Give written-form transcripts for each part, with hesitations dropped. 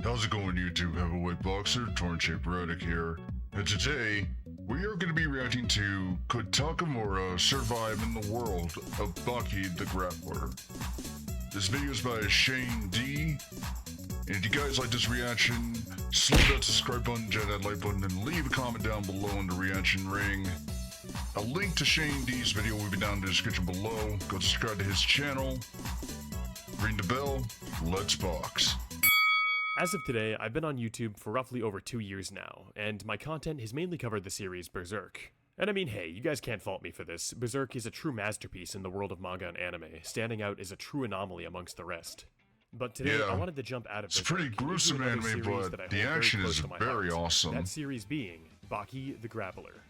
How's it going, YouTube heavyweight boxer? TJ.Braddock here. And today, we are going to be reacting to could Takamura survive in the world of Baki the Grappler? This video is by Shane D. And if you guys like this reaction, slap that subscribe button, hit that like button, and leave a comment down below in the reaction ring. A link to Shane D's video will be down in the description below. Go subscribe to his channel. Ring the bell. Let's box. As of today, I've been on YouTube for roughly over 2 years now, and my content has mainly covered the series Berserk. And I mean, hey, you guys can't fault me for this. Berserk is a true masterpiece in the world of manga and anime, standing out as a true anomaly amongst the rest. But today, I wanted to jump out of Berserk. It's pretty gruesome anime, but the action is very awesome. That series being Baki the Grappler.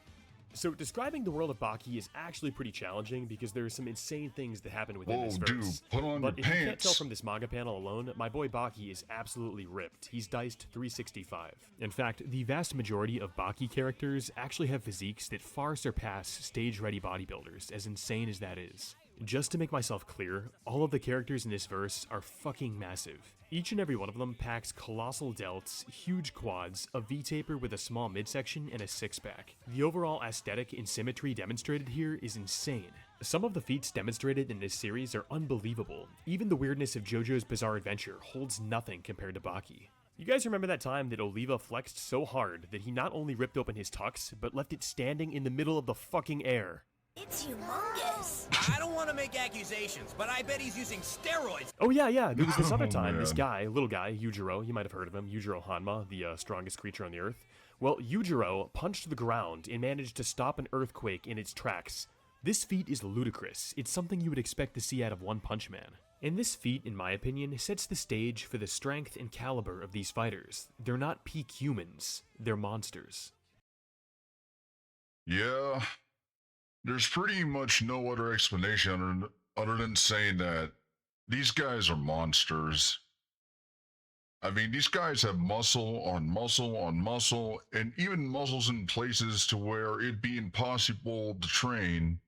So describing the world of Baki is actually pretty challenging because there are some insane things that happen within this verse. Dude, put on but your if you can't pants. tell from this manga panel alone, my boy Baki is absolutely ripped. He's diced 365. In fact, the vast majority of Baki characters actually have physiques that far surpass stage-ready bodybuilders, as insane as that is. Just to make myself clear, all of the characters in this verse are fucking massive. Each and every one of them packs colossal delts, huge quads, a V-taper with a small midsection, and a six-pack. The overall aesthetic and symmetry demonstrated here is insane. Some of the feats demonstrated in this series are unbelievable. Even the weirdness of JoJo's Bizarre Adventure holds nothing compared to Baki. You guys remember that time that Oliva flexed so hard that he not only ripped open his tux, but left it standing in the middle of the fucking air? It's humongous. I don't want to make accusations, but I bet he's using steroids. Oh yeah, there was this other time, man. this guy, little guy, Yujiro, you might have heard of him, Yujiro Hanma, the strongest creature on the earth. Well, Yujiro punched the ground and managed to stop an earthquake in its tracks. This feat is ludicrous. It's something you would expect to see out of One Punch Man. And this feat, in my opinion, sets the stage for the strength and caliber of these fighters. They're not peak humans, they're monsters. Yeah. There's pretty much no other explanation other than saying that these guys are monsters. I mean, these guys have muscle on muscle on muscle, and even muscles in places to where it'd be impossible to train.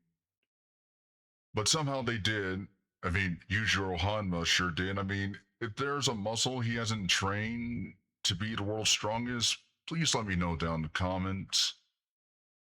But somehow they did. I mean, Yujiro Hanma sure did. I mean, if there's a muscle he hasn't trained to be the world's strongest, please let me know down in the comments.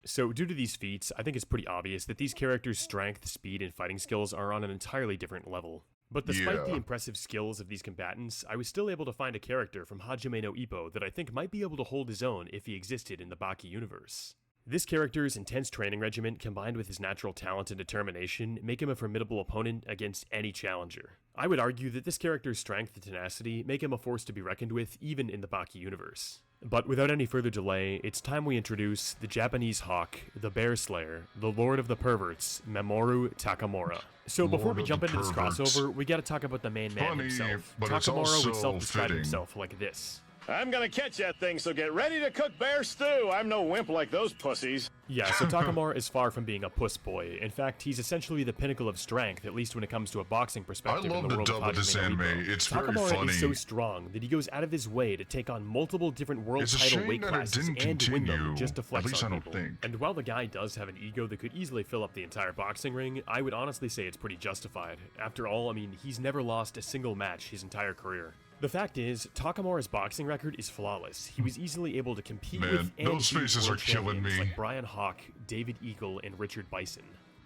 So, due to these feats, I think it's pretty obvious that these characters' strength, speed, and fighting skills are on an entirely different level. But despite the impressive skills of these combatants, I was still able to find a character from Hajime no Ippo that I think might be able to hold his own if he existed in the Baki universe. This character's intense training regimen, combined with his natural talent and determination, make him a formidable opponent against any challenger. I would argue that this character's strength and tenacity make him a force to be reckoned with even in the Baki universe. But without any further delay, it's time we introduce the Japanese Hawk, the Bear Slayer, the Lord of the Perverts, Mamoru Takamura. So before we jump into this crossover, we gotta talk about the main man himself. Takamura would self-describe himself like this. I'm gonna catch that thing, so get ready to cook bear stew. I'm no wimp like those pussies. Yeah, so Takamura is far from being a puss boy. In fact, he's essentially the pinnacle of strength, at least when it comes to a boxing perspective. I love the dub of this anime. It's very funny. Takamura is so strong that he goes out of his way to take on multiple different world title weight classes and win them just to flex on people. And while the guy does have an ego that could easily fill up the entire boxing ring, I would honestly say it's pretty justified. After all, I mean, he's never lost a single match his entire career. The fact is, Takamura's boxing record is flawless. He was easily able to compete with and those faces are killing me. like Brian Hawk, David Eagle, and Richard Bison.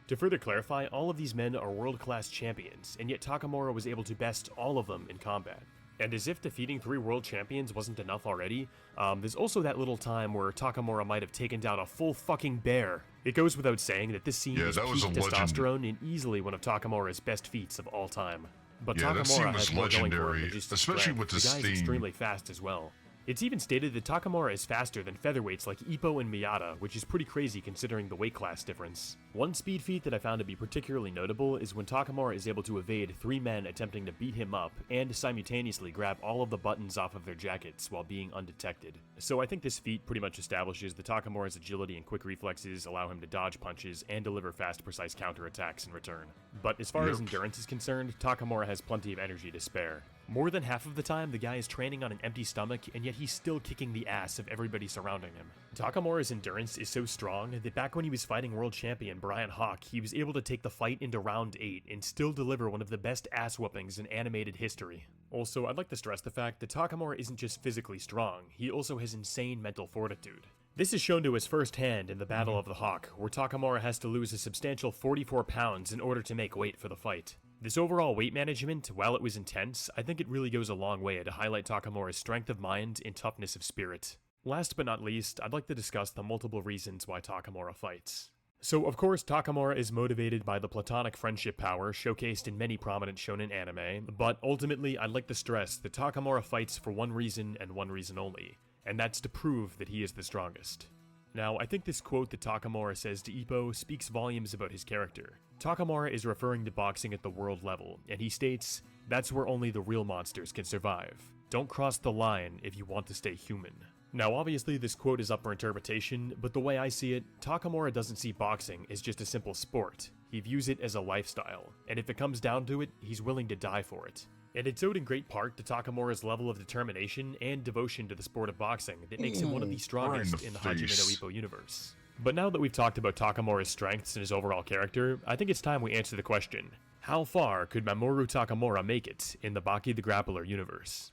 To further clarify, all of these men are world-class champions, and yet Takamura was able to best all of them in combat. And as if defeating 3 world champions wasn't enough already, there's also that little time where Takamura might have taken down a full fucking bear. It goes without saying that this scene is peak testosterone and easily one of Takamura's best feats of all time. But Takamura has more going for him than just especially with this theme. The guy's extremely fast as well. It's even stated that Takamura is faster than featherweights like Ippo and Miyata, which is pretty crazy considering the weight class difference. One speed feat that I found to be particularly notable is when Takamura is able to evade 3 men attempting to beat him up and simultaneously grab all of the buttons off of their jackets while being undetected. So I think this feat pretty much establishes that Takamura's agility and quick reflexes allow him to dodge punches and deliver fast, precise counterattacks in return. But as far as endurance is concerned, Takamura has plenty of energy to spare. More than half of the time, the guy is training on an empty stomach, and yet he's still kicking the ass of everybody surrounding him. Takamura's endurance is so strong that back when he was fighting world champion Brian Hawk, he was able to take the fight into round 8 and still deliver one of the best ass whoopings in animated history. Also, I'd like to stress the fact that Takamura isn't just physically strong, he also has insane mental fortitude. This is shown to us firsthand in the Battle of the Hawk, where Takamura has to lose a substantial 44 pounds in order to make weight for the fight. This overall weight management, while it was intense, I think it really goes a long way to highlight Takamura's strength of mind and toughness of spirit. Last but not least, I'd like to discuss the multiple reasons why Takamura fights. So, of course, Takamura is motivated by the platonic friendship power showcased in many prominent shonen anime, but ultimately I'd like to stress that Takamura fights for one reason and one reason only, and that's to prove that he is the strongest. Now, I think this quote that Takamura says to Ippo speaks volumes about his character. Takamura is referring to boxing at the world level, and he states, "That's where only the real monsters can survive. Don't cross the line if you want to stay human." Now, obviously this quote is up for interpretation, but the way I see it, Takamura doesn't see boxing as just a simple sport. He views it as a lifestyle, and if it comes down to it, he's willing to die for it. And it's owed in great part to Takamura's level of determination and devotion to the sport of boxing that makes him one of the strongest in the Hajime no Ippo universe. But now that we've talked about Takamura's strengths and his overall character, I think it's time we answer the question: how far could Mamoru Takamura make it in the Baki the Grappler universe?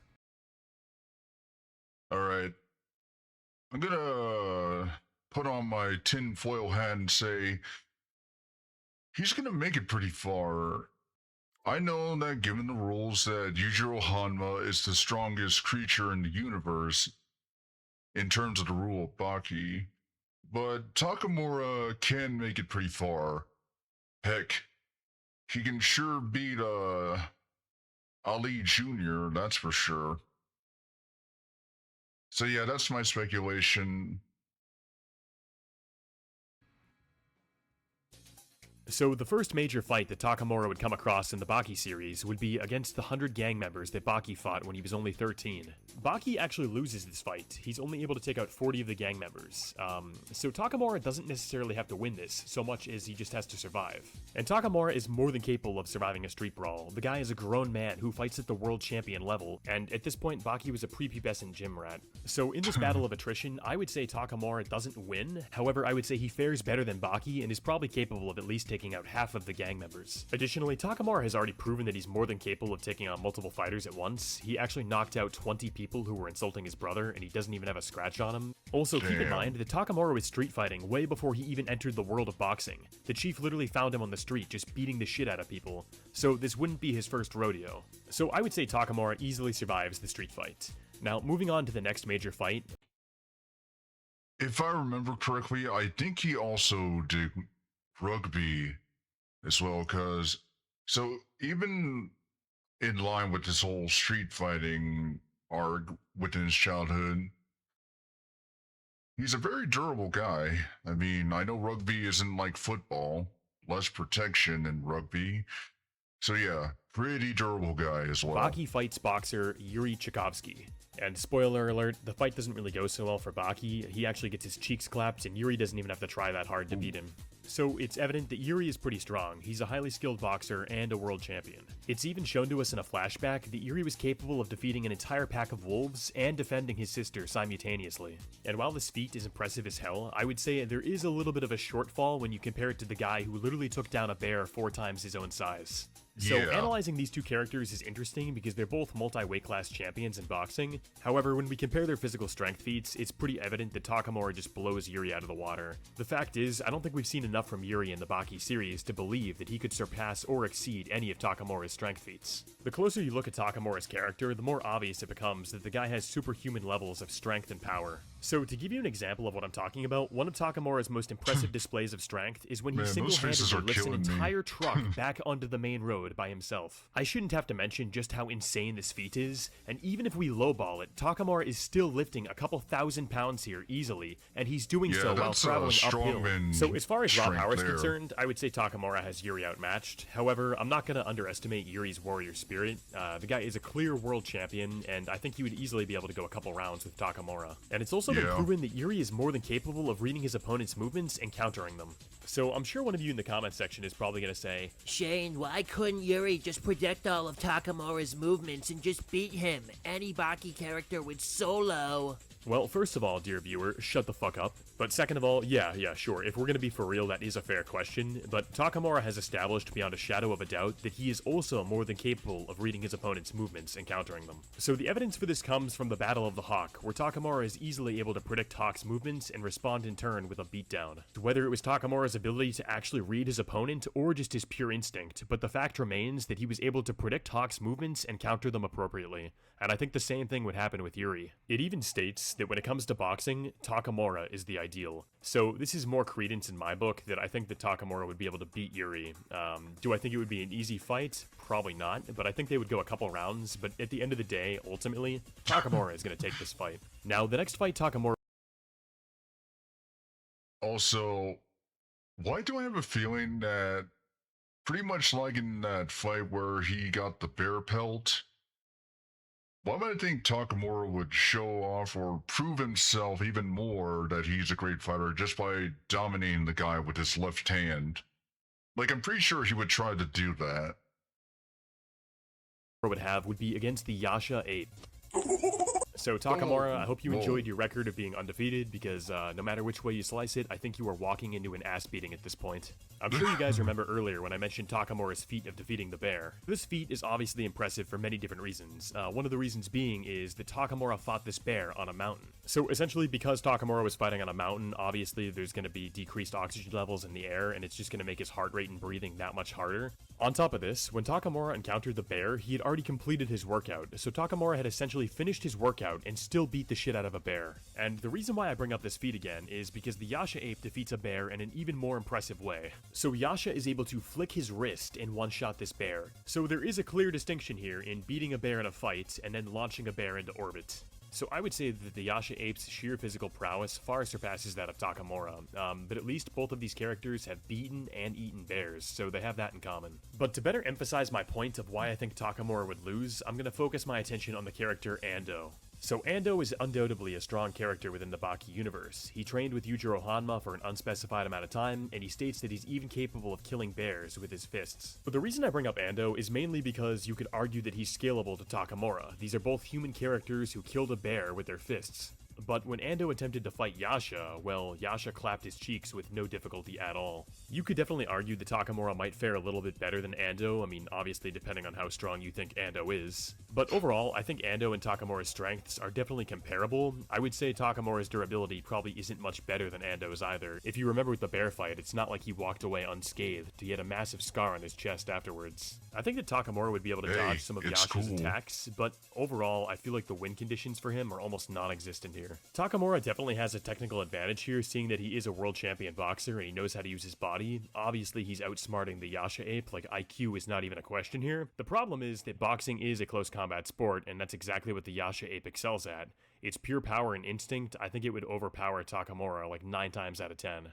Alright. I'm gonna put on my tinfoil hat and say he's gonna make it pretty far. I know that given the rules that Yujiro Hanma is the strongest creature in the universe in terms of the rule of Baki, but Takamura can make it pretty far. Heck, he can sure beat Ali Jr., that's for sure. So yeah, that's my speculation. So the first major fight that Takamura would come across in the Baki series would be against the 100 gang members that Baki fought when he was only 13. Baki actually loses this fight. He's only able to take out 40 of the gang members. So Takamura doesn't necessarily have to win this, so much as he just has to survive. And Takamura is more than capable of surviving a street brawl. The guy is a grown man who fights at the world champion level, and at this point Baki was a prepubescent gym rat. So in this battle of attrition, I would say Takamura doesn't win. However, I would say he fares better than Baki and is probably capable of at least taking out half of the gang members. Additionally, Takamura has already proven that he's more than capable of taking on multiple fighters at once. He actually knocked out 20 people who were insulting his brother, and he doesn't even have a scratch on him. Also, keep in mind that Takamura was street fighting way before he even entered the world of boxing. The chief literally found him on the street just beating the shit out of people, so this wouldn't be his first rodeo. So I would say Takamura easily survives the street fight. Now, moving on to the next major fight. If I remember correctly, I think he also did rugby as well, because so even in line with this whole street fighting arc within his childhood, he's a very durable guy. I mean, I know rugby isn't like football, less protection in rugby. So yeah, pretty durable guy as well. Baki fights boxer Yuri Tchaikovsky. And spoiler alert, the fight doesn't really go so well for Baki. He actually gets his cheeks clapped, and Yuri doesn't even have to try that hard to beat him. So it's evident that Yuri is pretty strong. He's a highly skilled boxer and a world champion. It's even shown to us in a flashback that Yuri was capable of defeating an entire pack of wolves and defending his sister simultaneously. And while this feat is impressive as hell, I would say there is a little bit of a shortfall when you compare it to the guy who literally took down a bear 4 times his own size. So analyzing these two characters is interesting because they're both multi-weight class champions in boxing. However, when we compare their physical strength feats, it's pretty evident that Takamura just blows Yuri out of the water. The fact is, I don't think we've seen enough from Yuri in the Baki series to believe that he could surpass or exceed any of Takamura's strength feats. The closer you look at Takamura's character, the more obvious it becomes that the guy has superhuman levels of strength and power. So to give you an example of what I'm talking about, one of Takamura's most impressive displays of strength is when he single-handedly lifts an entire truck back onto the main road by himself. I shouldn't have to mention just how insane this feat is, and even if we lowball it, Takamura is still lifting a couple thousand pounds here easily, and he's doing so while traveling uphill. So as far as raw power is concerned, I would say Takamura has Yuri outmatched. However, I'm not going to underestimate Yuri's warrior spirit. The guy is a clear world champion, and I think he would easily be able to go a couple rounds with Takamura. And it's also been proven that Yuri is more than capable of reading his opponent's movements and countering them. So I'm sure one of you in the comment section is probably going to say, Shane, why couldn't Yuri just predict all of Takamura's movements and just beat him? Any Baki character would solo. well, first of all, dear viewer, shut the fuck up. But second of all, yeah, sure, if we're gonna be for real, that is a fair question, but Takamura has established beyond a shadow of a doubt that he is also more than capable of reading his opponent's movements and countering them. So the evidence for this comes from the Battle of the Hawk, where Takamura is easily able to predict Hawk's movements and respond in turn with a beatdown. Whether it was Takamura's ability to actually read his opponent or just his pure instinct, but the fact remains that he was able to predict Hawk's movements and counter them appropriately, and I think the same thing would happen with Yuri. It even states that when it comes to boxing, Takamura is the ideal. So this is more credence in my book that I think that Takamura would be able to beat Yuri. Do I think it would be an easy fight? Probably not, but I think they would go a couple rounds, but at the end of the day, ultimately, Takamura is going to take this fight. Now, the next fight Takamura... Also, why do I have a feeling that pretty much like in that fight where he got the bear pelt, why would I think Takamura would show off or prove himself even more that he's a great fighter just by dominating the guy with his left hand? Like, I'm pretty sure he would try to do that. would be against the Yasha ape. So Takamura, I hope you enjoyed your record of being undefeated, because no matter which way you slice it, I think you are walking into an ass beating at this point. I'm sure you guys remember earlier when I mentioned Takamura's feat of defeating the bear. This feat is obviously impressive for many different reasons. One of the reasons being is that Takamura fought this bear on a mountain. So essentially, because Takamura was fighting on a mountain, obviously there's going to be decreased oxygen levels in the air, and it's just going to make his heart rate and breathing that much harder. On top of this, when Takamura encountered the bear, he had already completed his workout, so Takamura had essentially finished his workout and still beat the shit out of a bear. And the reason why I bring up this feat again is because the Yasha ape defeats a bear in an even more impressive way. So Yasha is able to flick his wrist and one-shot this bear. So there is a clear distinction here in beating a bear in a fight and then launching a bear into orbit. So I would say that the Yasha ape's sheer physical prowess far surpasses that of Takamura, but at least both of these characters have beaten and eaten bears, so they have that in common. But to better emphasize my point of why I think Takamura would lose, I'm going to focus my attention on the character Ando. So Ando is undoubtedly a strong character within the Baki universe. He trained with Yujiro Hanma for an unspecified amount of time, and he states that he's even capable of killing bears with his fists. But the reason I bring up Ando is mainly because you could argue that he's scalable to Takamura. These are both human characters who killed a bear with their fists. But when Ando attempted to fight Yasha, well, Yasha clapped his cheeks with no difficulty at all. You could definitely argue that Takamura might fare a little bit better than Ando, I mean, obviously depending on how strong you think Ando is. But overall, I think Ando and Takamura's strengths are definitely comparable. I would say Takamura's durability probably isn't much better than Ando's either. If you remember with the bear fight, it's not like he walked away unscathed. He had a massive scar on his chest afterwards. I think that Takamura would be able to dodge some of Yasha's attacks, but overall, I feel like the win conditions for him are almost non-existent here. Takamura definitely has a technical advantage here, seeing that he is a world champion boxer and he knows how to use his body. Obviously, he's outsmarting the Yasha ape, like IQ is not even a question here. The problem is that boxing is a close combat sport, and that's exactly what the Yasha ape excels at. It's pure power and instinct. I think it would overpower Takamura like 9 times out of 10.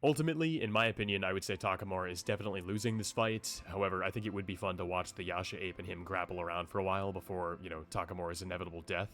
Ultimately, in my opinion, I would say Takamura is definitely losing this fight. However, I think it would be fun to watch the Yasha ape and him grapple around for a while before, Takamura's inevitable death.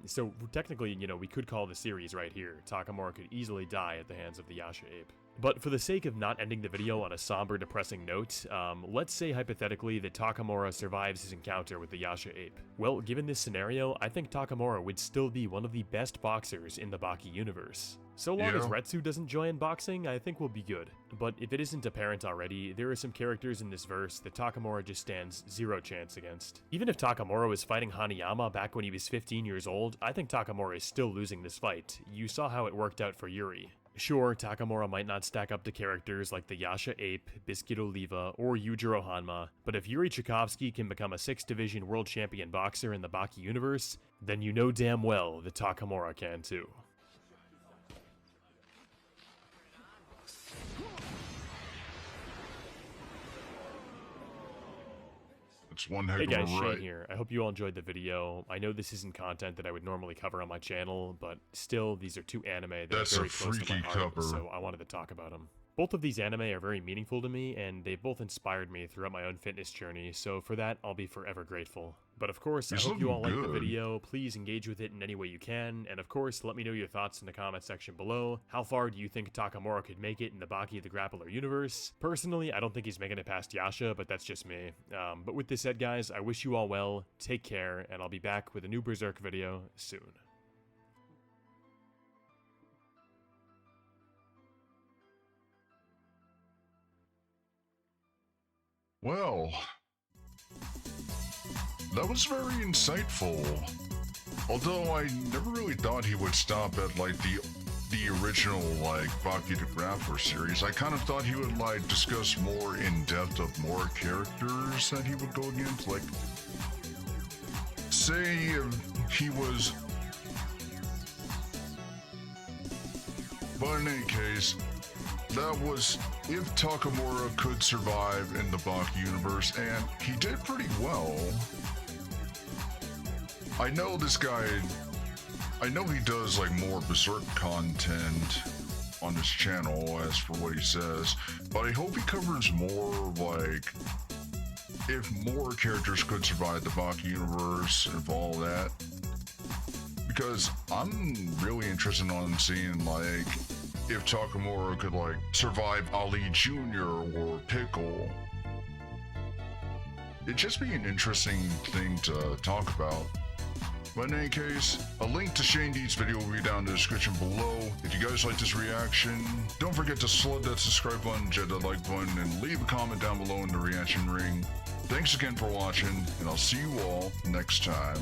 So technically, we could call the series right here. Takamura could easily die at the hands of the Yasha ape. But for the sake of not ending the video on a somber, depressing note, let's say hypothetically that Takamura survives his encounter with the Yasha ape. Well, given this scenario, I think Takamura would still be one of the best boxers in the Baki universe. So long as Retsu doesn't join boxing, I think we'll be good. But if it isn't apparent already, there are some characters in this verse that Takamura just stands zero chance against. Even if Takamura was fighting Hanayama back when he was 15 years old, I think Takamura is still losing this fight. You saw how it worked out for Yuri. Sure, Takamura might not stack up to characters like the Yasha ape, Biscuit Oliva, or Yujiro Hanma, but if Yuri Tchaikovsky can become a 6th Division world champion boxer in the Baki universe, then you know damn well that Takamura can too. It's one heck Hey of a guys, Shane right. here. I hope you all enjoyed the video. I know this isn't content that I would normally cover on my channel, but still, these are two anime that That's are very a close to my freaky heart, cover. so I wanted to talk about them. Both of these anime are very meaningful to me, and they've both inspired me throughout my own fitness journey, so for that, I'll be forever grateful. But of course, I hope you all liked the video. Please engage with it in any way you can, and of course, let me know your thoughts in the comment section below. How far do you think Takamura could make it in the Baki the Grappler universe? Personally, I don't think he's making it past Yasha, but that's just me. But with this said, guys, I wish you all well, take care, and I'll be back with a new Berserk video soon. Well, that was very insightful. Although I never really thought he would stop at like the original like Baki the Grappler series. I kind of thought he would like discuss more in depth of more characters that he would go against. Like, say if he was. But in any case, that was if Takamura could survive in the Baki universe, and he did pretty well. I know this guy, I know he does like more Berserk content on his channel as for what he says, but I hope he covers more like if more characters could survive the Baki universe and all that. Because I'm really interested on seeing like if Takamura could like survive Ali Jr. or Pickle. It'd just be an interesting thing to talk about. But in any case, a link to Shane D's video will be down in the description below. If you guys like this reaction, don't forget to slug that subscribe button, jet that like button, and leave a comment down below in the reaction ring. Thanks again for watching, and I'll see you all next time.